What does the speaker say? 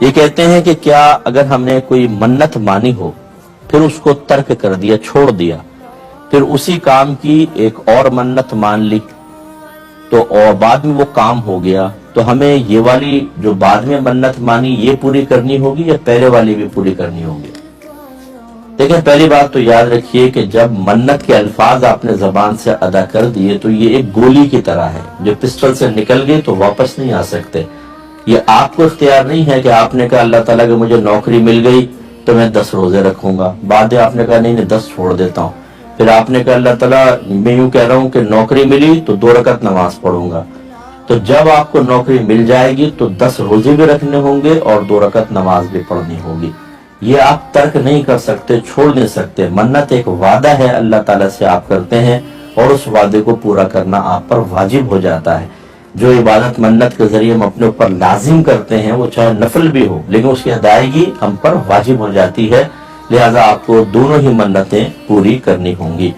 یہ کہتے ہیں کہ کیا اگر ہم نے کوئی منت مانی ہو پھر اس کو ترک کر دیا، چھوڑ دیا، پھر اسی کام کی ایک اور منت مان لی تو اور بعد میں وہ کام ہو گیا، تو ہمیں یہ والی جو بعد میں منت مانی یہ پوری کرنی ہوگی یا پہلے والی بھی پوری کرنی ہوگی؟ دیکھیں، پہلی بات تو یاد رکھیے کہ جب منت کے الفاظ آپ نے زبان سے ادا کر دیے تو یہ ایک گولی کی طرح ہے، جو پسٹل سے نکل گئی تو واپس نہیں آ سکتے۔ یہ آپ کو اختیار نہیں ہے کہ آپ نے کہا اللہ تعالیٰ کہ مجھے نوکری مل گئی تو میں 10 روزے رکھوں گا، بعد میں آپ نے کہا نہیں 10 چھوڑ دیتا ہوں، پھر آپ نے کہا اللہ تعالیٰ میں یوں کہہ رہا ہوں کہ نوکری ملی تو 2 رکعت نماز پڑھوں گا۔ تو جب آپ کو نوکری مل جائے گی تو 10 روزے بھی رکھنے ہوں گے اور 2 رکعت نماز بھی پڑھنی ہوگی۔ یہ آپ ترک نہیں کر سکتے، چھوڑ نہیں سکتے۔ منت ایک وعدہ ہے اللہ تعالیٰ سے آپ کرتے ہیں اور اس وعدے کو پورا کرنا آپ پر واجب ہو جاتا ہے۔ جو عبادت منت کے ذریعے ہم اپنے اوپر لازم کرتے ہیں وہ چاہے نفل بھی ہو لیکن اس کی ادائیگی ہم پر واجب ہو جاتی ہے، لہذا آپ کو دونوں ہی منتیں پوری کرنی ہوں گی۔